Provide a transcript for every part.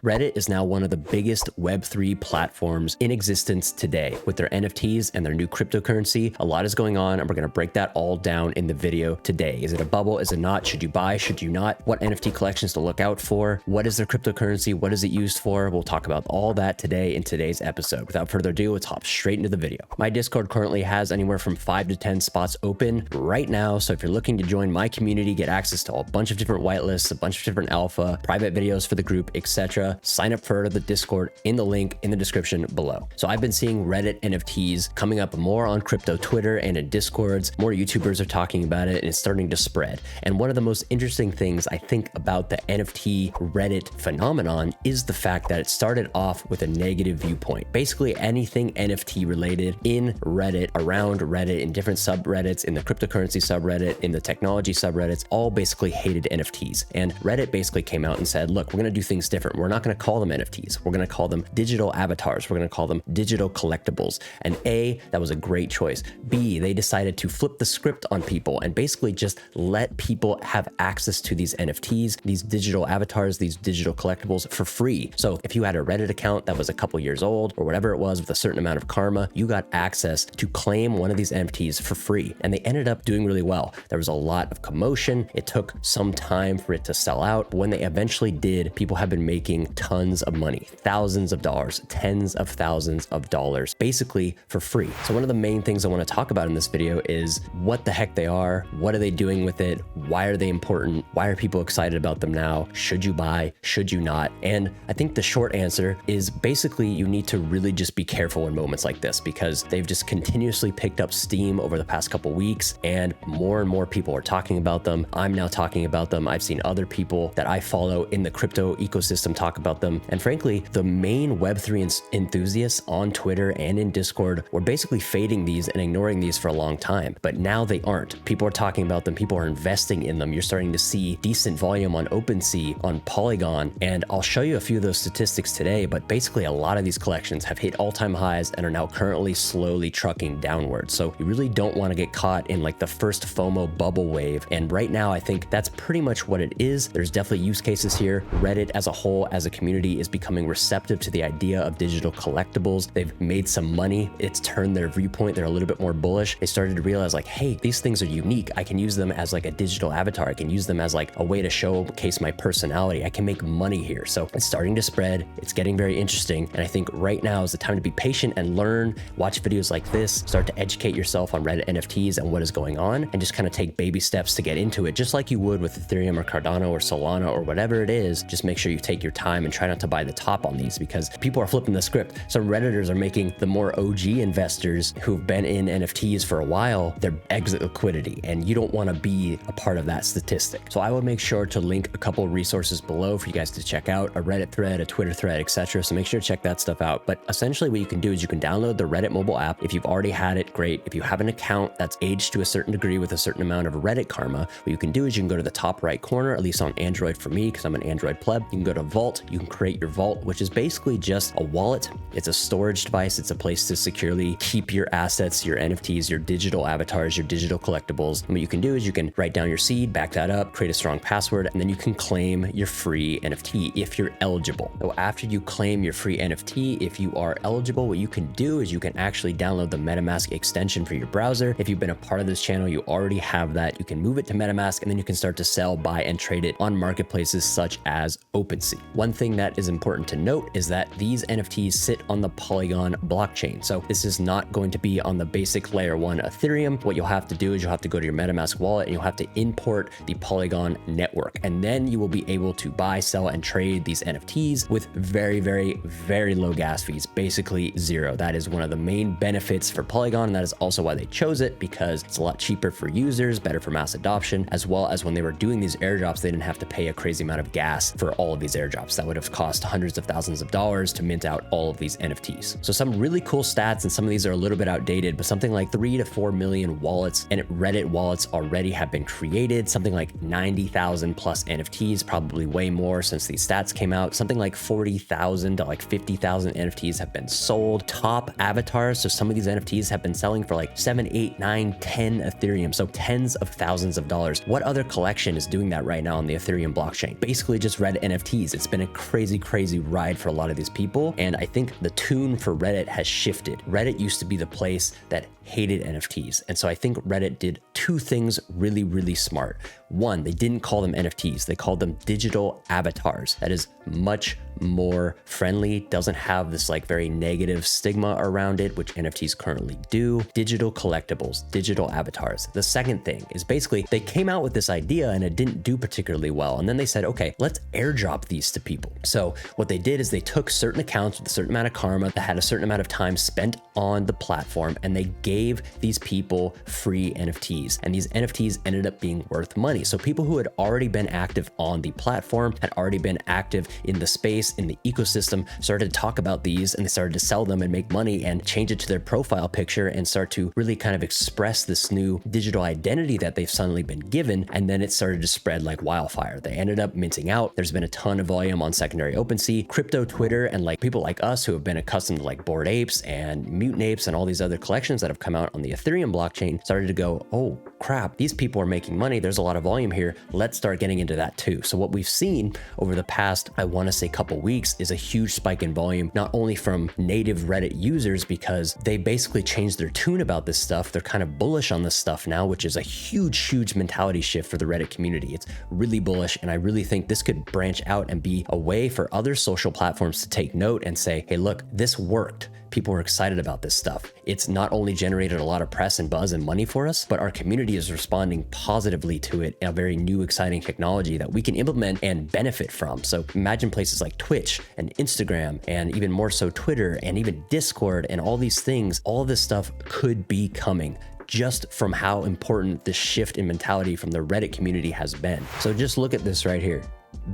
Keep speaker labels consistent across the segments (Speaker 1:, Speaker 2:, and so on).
Speaker 1: Reddit is now one of the biggest Web3 platforms in existence today. With their NFTs and their new cryptocurrency, a lot is going on, and we're going to break that all down in the video today. Is it a bubble? Is it not? Should you buy? Should you not? What NFT collections to look out for? What is their cryptocurrency? What is it used for? We'll talk about all that today in today's episode. Without further ado, let's hop straight into the video. My Discord currently has anywhere from 5 to 10 spots open right now, so if you're looking to join my community, get access to a bunch of different whitelists, a bunch of different alpha, private videos for the group, etc., sign up for the Discord in the link in the description below. So I've been seeing Reddit NFTs coming up more on crypto Twitter and in Discords. More YouTubers are talking about it and it's starting to spread. And one of the most interesting things I think about the NFT Reddit phenomenon is the fact that it started off with a negative viewpoint. Basically anything NFT related in Reddit, around Reddit, in different subreddits, in the cryptocurrency subreddit, in the technology subreddits, all basically hated NFTs. And Reddit basically came out and said, look, we're going to do things different. We're not going to call them NFTs. We're going to call them digital avatars. We're going to call them digital collectibles. And A, that was a great choice. B, they decided to flip the script on people and basically just let people have access to these NFTs, these digital avatars, these digital collectibles for free. So if you had a Reddit account that was a couple years old or whatever it was with a certain amount of karma, you got access to claim one of these NFTs for free. And they ended up doing really well. There was a lot of commotion. It took some time for it to sell out. But when they eventually did, people have been making tons of money, thousands of dollars, tens of thousands of dollars, basically for free. So one of the main things I want to talk about in this video is what the heck they are, what are they doing with it, why are they important, why are people excited about them now, should you buy, should you not? And I think the short answer is basically you need to really just be careful in moments like this because they've just continuously picked up steam over the past couple weeks and more people are talking about them. I'm now talking about them. I've seen other people that I follow in the crypto ecosystem talk about them. And frankly, the main Web3 enthusiasts on Twitter and in Discord were basically fading these and ignoring these for a long time. But now they aren't. People are talking about them. People are investing in them. You're starting to see decent volume on OpenSea, on Polygon. And I'll show you a few of those statistics today. But basically, a lot of these collections have hit all-time highs and are now currently slowly trucking downwards. So you really don't want to get caught in like the first Fomo bubble wave. And right now, I think that's pretty much what it is. There's definitely use cases here. Reddit as a whole, as a community, is becoming receptive to the idea of digital collectibles. They've made some money. It's turned their viewpoint. They're a little bit more bullish. They started to realize like, hey, these things are unique. I can use them as like a digital avatar. I can use them as like a way to showcase my personality. I can make money here. So it's starting to spread. It's getting very interesting. And I think right now is the time to be patient and learn, watch videos like this, start to educate yourself on Reddit NFTs and what is going on, and just kind of take baby steps to get into it, just like you would with Ethereum or Cardano or Solana or whatever it is. Just make sure you take your time and try not to buy the top on these because people are flipping the script. Some Redditors are making the more OG investors who've been in NFTs for a while their exit liquidity, and you don't want to be a part of that statistic. So I will make sure to link a couple of resources below for you guys to check out, a Reddit thread, a Twitter thread, etc. So make sure to check that stuff out. But essentially what you can do is you can download the Reddit mobile app. If you've already had it, great. If you have an account that's aged to a certain degree with a certain amount of Reddit karma, what you can do is you can go to the top right corner, at least on Android for me, because I'm an Android pleb. You can go to Vault. You can create your vault, which is basically just a wallet. It's a storage device. It's a place to securely keep your assets, your NFTs, your digital avatars, your digital collectibles. And what you can do is you can write down your seed, back that up, create a strong password, and then you can claim your free NFT if you're eligible. So after you claim your free NFT, if you are eligible, what you can do is you can actually download the MetaMask extension for your browser. If you've been a part of this channel, you already have that. You can move it to MetaMask, and then you can start to sell, buy, and trade it on marketplaces such as OpenSea. One thing that is important to note is that these NFTs sit on the Polygon blockchain. So this is not going to be on the basic layer 1 Ethereum. What you'll have to do is you'll have to go to your MetaMask wallet and you'll have to import the Polygon network. And then you will be able to buy, sell, and trade these NFTs with very low gas fees, basically zero. That is one of the main benefits for Polygon. And that is also why they chose it, because it's a lot cheaper for users, better for mass adoption, as well as when they were doing these airdrops, they didn't have to pay a crazy amount of gas for all of these airdrops. That would have cost hundreds of thousands of dollars to mint out all of these NFTs. So some really cool stats, and some of these are a little bit outdated, but something like 3 to 4 million wallets and Reddit wallets already have been created. Something like 90,000 plus NFTs, probably way more since these stats came out. Something like 40,000 to like 50,000 NFTs have been sold. Top avatars, so some of these NFTs have been selling for like 7, 8, 9, 10 Ethereum, so tens of thousands of dollars. What other collection is doing that right now on the Ethereum blockchain? Basically just Reddit NFTs. It's been crazy ride for a lot of these people. And I think the tune for Reddit has shifted. Reddit used to be the place that hated NFTs. And so I think Reddit did two things really smart. One, they didn't call them NFTs. They called them digital avatars. That is much more friendly, doesn't have this like very negative stigma around it, which NFTs currently do. Digital collectibles, digital avatars. The second thing is basically they came out with this idea and it didn't do particularly well. And then they said, okay, let's airdrop these to people. So what they did is they took certain accounts with a certain amount of karma that had a certain amount of time spent on the platform, and they gave these people free NFTs. And these NFTs ended up being worth money. So people who had already been active on the platform, had already been active in the space, in the ecosystem, started to talk about these, and they started to sell them and make money and change it to their profile picture and start to really kind of express this new digital identity that they've suddenly been given. And then it started to spread like wildfire. They ended up minting out. There's been a ton of volume on secondary OpenSea, crypto Twitter, and like people like us who have been accustomed to like Bored Apes and Mutant Apes and all these other collections that have come out on the Ethereum blockchain started to go, oh crap, these people are making money. There's a lot of volume here. Let's start getting into that too. So what we've seen over the past, I want to say couple weeks, is a huge spike in volume, not only from native Reddit users, because they basically changed their tune about this stuff. They're kind of bullish on this stuff now, which is a huge mentality shift for the Reddit community. It's really bullish. And I really think this could branch out and be a way for other social platforms to take note and say, hey, look, this worked. People are excited about this stuff. It's not only generated a lot of press and buzz and money for us, but our community is responding positively to it, a very new, exciting technology that we can implement and benefit from. So imagine places like Twitch and Instagram, and even more so Twitter and even Discord and all these things. All of this stuff could be coming just from how important this shift in mentality from the Reddit community has been. So just look at this right here.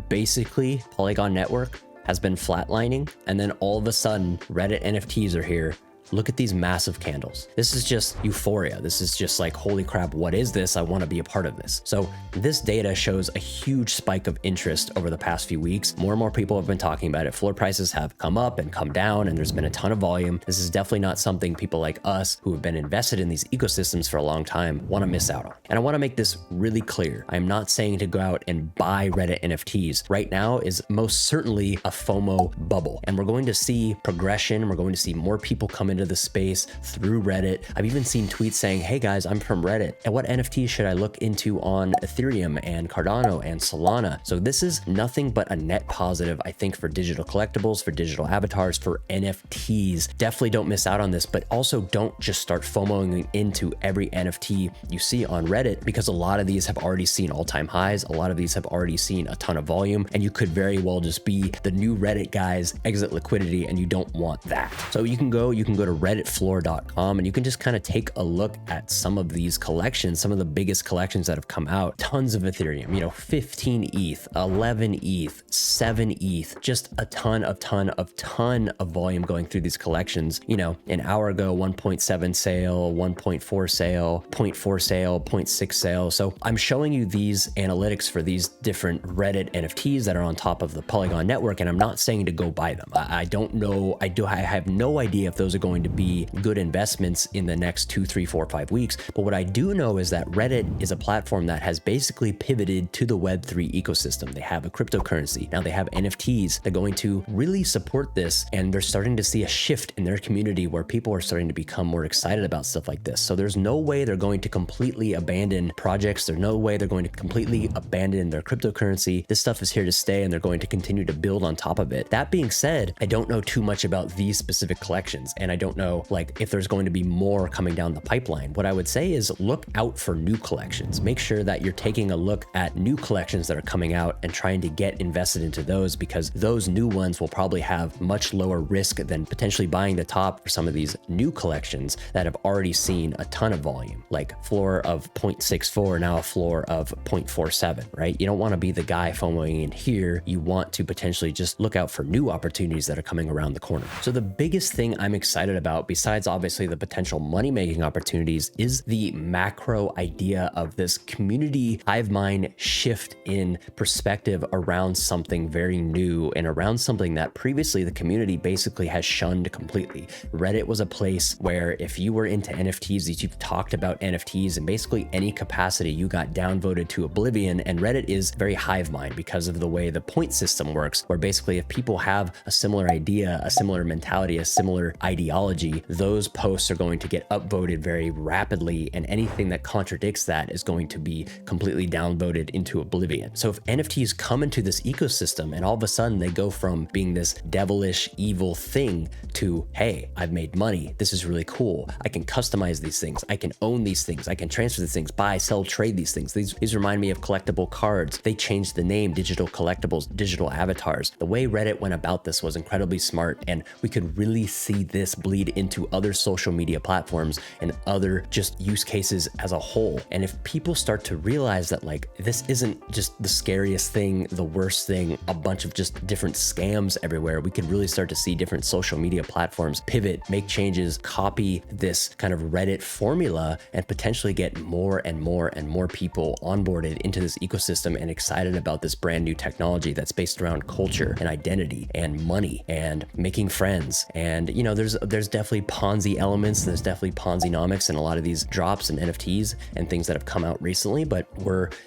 Speaker 1: Basically, Polygon Network has been flatlining, and then all of a sudden Reddit NFTs are here. Look at these massive candles. This is just euphoria. This is just like, holy crap, what is this? I want to be a part of this. So this data shows a huge spike of interest over the past few weeks. More and more people have been talking about it. Floor prices have come up and come down, and there's been a ton of volume. This is definitely not something people like us who have been invested in these ecosystems for a long time want to miss out on. And I want to make this really clear. I'm not saying to go out and buy Reddit NFTs. Right now is most certainly a Fomo bubble, and we're going to see progression. We're going to see more people come into the space through Reddit. I've even seen tweets saying, hey guys, I'm from Reddit, and what NFTs should I look into on Ethereum and Cardano and Solana? So this is nothing but a net positive, I think, for digital collectibles, for digital avatars, for NFTs. Definitely don't miss out on this, but also don't just start FOMOing into every NFT you see on Reddit, because a lot of these have already seen all-time highs. A lot of these have already seen a ton of volume, and you could very well just be the new Reddit guys, exit liquidity, and you don't want that. So you can go to redditfloor.com and you can just kind of take a look at some of these collections, some of the biggest collections that have come out. Tons of Ethereum, 15 ETH, 11 ETH, 7 ETH, just a ton of volume going through these collections. An hour ago, 1.7 sale, 1.4 sale, 0.4 sale, 0.6 sale. So I'm showing you these analytics for these different Reddit NFTs that are on top of the Polygon network, and I'm not saying to go buy them. I don't know. I have no idea if those are going to be good investments in the next 2, 3, 4, 5 weeks. But what I do know is that Reddit is a platform that has basically pivoted to the Web3 ecosystem. They have a cryptocurrency. Now they have NFTs. They're going to really support this, and they're starting to see a shift in their community where people are starting to become more excited about stuff like this. So there's no way they're going to completely abandon projects. There's no way they're going to completely abandon their cryptocurrency. This stuff is here to stay, and they're going to continue to build on top of it. That being said, I don't know too much about these specific collections, and I don't know if there's going to be more coming down the pipeline. What I would say is look out for new collections. Make sure that you're taking a look at new collections that are coming out and trying to get invested into those, because those new ones will probably have much lower risk than potentially buying the top for some of these new collections that have already seen a ton of volume, like floor of 0.64, now a floor of 0.47, right? You don't want to be the guy FOMOing in here. You want to potentially just look out for new opportunities that are coming around the corner. So the biggest thing I'm excited excited about, besides obviously the potential money-making opportunities, is the macro idea of this community hive mind shift in perspective around something very new and around something that previously the community basically has shunned completely. Reddit was a place where if you were into NFTs, you talked about NFTs in basically any capacity, you got downvoted to oblivion. And Reddit is very hive mind because of the way the point system works, where basically if people have a similar idea, a similar mentality, a similar ideology, those posts are going to get upvoted very rapidly, and anything that contradicts that is going to be completely downvoted into oblivion. So if NFTs come into this ecosystem and all of a sudden they go from being this devilish evil thing to, hey, I've made money, this is really cool, I can customize these things, I can own these things, I can transfer these things, buy, sell, trade these things. These remind me of collectible cards. They changed the name, digital collectibles, digital avatars. The way Reddit went about this was incredibly smart, and we could really see this bleed into other social media platforms and other just use cases as a whole. And if people start to realize that like this isn't just the scariest thing, the worst thing, a bunch of just different scams everywhere, we could really start to see different social media platforms pivot, make changes, copy this kind of Reddit formula, and potentially get more and more and more people onboarded into this ecosystem and excited about this brand new technology that's based around culture and identity and money and making friends. And you know, there's definitely Ponzi elements, there's definitely Ponzi-nomics in a lot of these drops and NFTs and things that have come out recently, but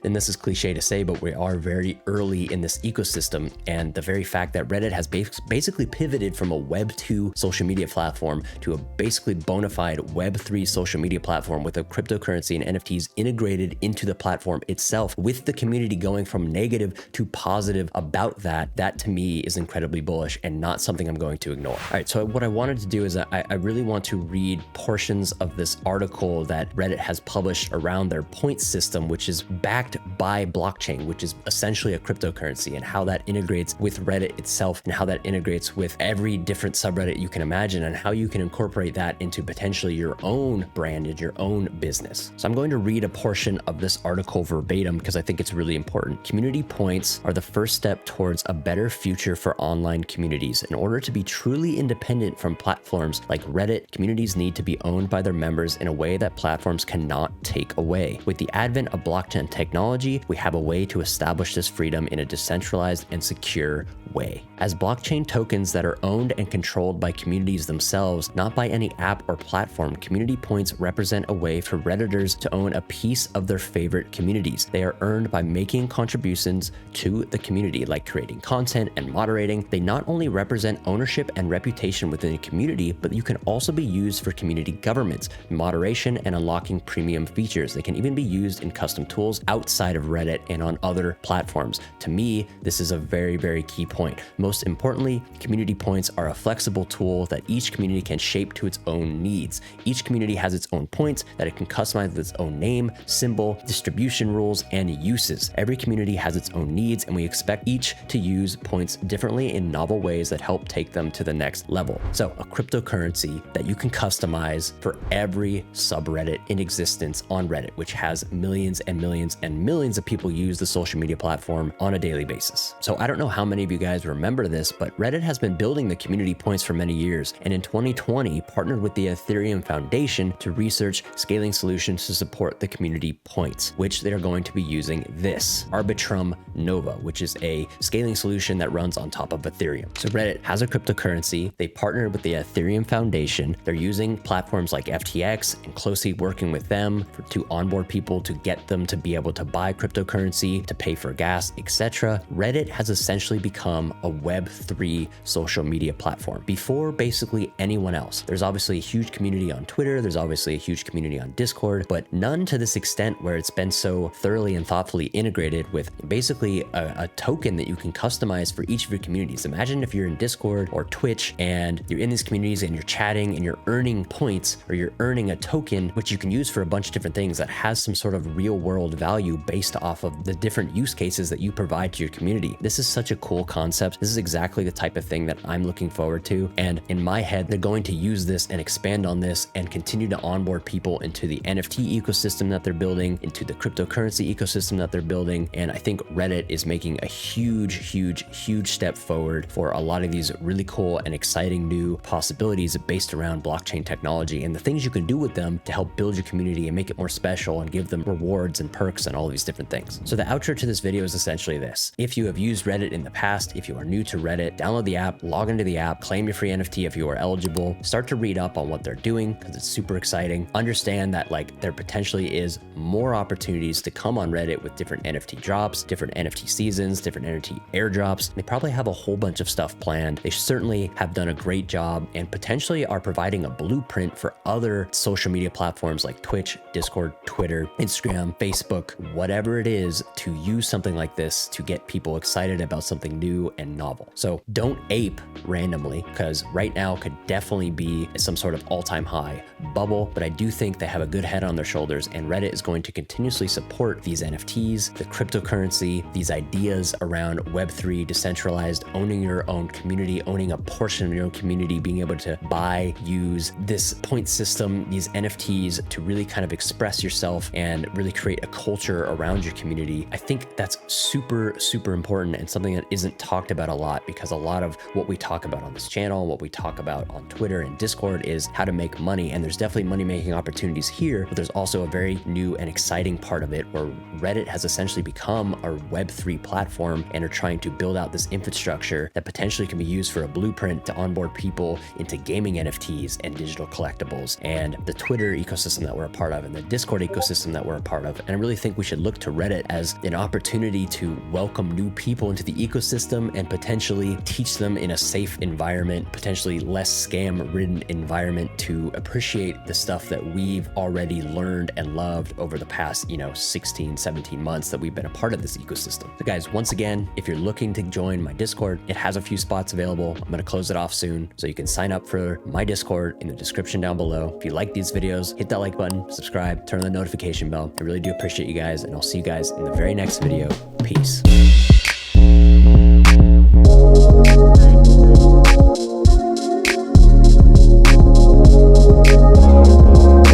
Speaker 1: and this is cliche to say, but we are very early in this ecosystem. And the very fact that Reddit has basically pivoted from a Web 2 social media platform to a basically bona fide Web 3 social media platform with a cryptocurrency and NFTs integrated into the platform itself, with the community going from negative to positive about that to me is incredibly bullish and not something I'm going to ignore. All right, so what I wanted to do is I really want to read portions of this article that Reddit has published around their point system, which is backed by blockchain, which is essentially a cryptocurrency, and how that integrates with Reddit itself and how that integrates with every different subreddit you can imagine, and how you can incorporate that into potentially your own brand and your own business. So I'm going to read a portion of this article verbatim because I think it's really important. Community points are the first step towards a better future for online communities. In order to be truly independent from platforms like Reddit, communities need to be owned by their members in a way that platforms cannot take away. With the advent of blockchain technology, we have a way to establish this freedom in a decentralized and secure way. As blockchain tokens that are owned and controlled by communities themselves, not by any app or platform, community points represent a way for Redditors to own a piece of their favorite communities. They are earned by making contributions to the community, like creating content and moderating. They not only represent ownership and reputation within a community, but you can also be used for community governance, moderation, and unlocking premium features. They can even be used in custom tools outside of Reddit and on other platforms. To me, this is a very, very key point. Most importantly, community points are a flexible tool that each community can shape to its own needs. Each community has its own points that it can customize with its own name, symbol, distribution rules, and uses. Every community has its own needs, and we expect each to use points differently in novel ways that help take them to the next level. So a cryptocurrency that you can customize for every subreddit in existence on Reddit, which has millions and millions and millions of people use the social media platform on a daily basis. So I don't know how many of you guys remember this, but Reddit has been building the community points for many years, and in 2020 partnered with the Ethereum Foundation to research scaling solutions to support the community points, which they are going to be using this Arbitrum Nova, which is a scaling solution that runs on top of Ethereum. So Reddit has a cryptocurrency. They partnered with the Ethereum Foundation. They're using platforms like FTX and closely working with them to onboard people, to get them to be able to buy cryptocurrency, to pay for gas, etc. Reddit has essentially become a Web3 social media platform before basically anyone else. There's obviously a huge community on Twitter. There's obviously a huge community on Discord, but none to this extent where it's been so thoroughly and thoughtfully integrated with basically a token that you can customize for each of your communities. Imagine if you're in Discord or Twitch and you're in these communities and you're chatting and you're earning points, or you're earning a token which you can use for a bunch of different things that has some sort of real world value based off of the different use cases that you provide to your community. This is such a cool concept. This is exactly the type of thing that I'm looking forward to. And in my head, they're going to use this and expand on this and continue to onboard people into the NFT ecosystem that they're building, into the cryptocurrency ecosystem that they're building. And I think Reddit is making a huge step forward for a lot of these really cool and exciting new possibilities capabilities based around blockchain technology and the things you can do with them to help build your community and make it more special and give them rewards and perks and all these different things. So the outro to this video is essentially this. If you have used Reddit in the past, if you are new to Reddit, download the app, log into the app, claim your free NFT if you are eligible, start to read up on what they're doing because it's super exciting. Understand that like there potentially is more opportunities to come on Reddit with different NFT drops, different NFT seasons, different NFT airdrops. They probably have a whole bunch of stuff planned. They certainly have done a great job and potentially are providing a blueprint for other social media platforms like Twitch, Discord, Twitter, Instagram, Facebook, whatever it is, to use something like this to get people excited about something new and novel. So don't ape randomly, because right now could definitely be some sort of all-time high bubble, but I do think they have a good head on their shoulders, and Reddit is going to continuously support these NFTs, the cryptocurrency, these ideas around Web3, decentralized, owning your own community, owning a portion of your own community, being able to buy, use this point system, these NFTs to really kind of express yourself and really create a culture around your community. I think that's super, super important and something that isn't talked about a lot, because a lot of what we talk about on this channel, what we talk about on Twitter and Discord is how to make money. And there's definitely money-making opportunities here, but there's also a very new and exciting part of it where Reddit has essentially become a Web3 platform and are trying to build out this infrastructure that potentially can be used for a blueprint to onboard people into gaming NFTs and digital collectibles, and the Twitter ecosystem that we're a part of and the Discord ecosystem that we're a part of. And I really think we should look to Reddit as an opportunity to welcome new people into the ecosystem and potentially teach them in a safe environment, potentially less scam-ridden environment, to appreciate the stuff that we've already learned and loved over the past, 16, 17 months that we've been a part of this ecosystem. So guys, once again, if you're looking to join my Discord, it has a few spots available. I'm going to close it off soon, so you can sign up for my Discord in the description down below. If you like these videos, hit that like button, subscribe, turn on the notification bell. I really do appreciate you guys, and I'll see you guys in the very next video. Peace.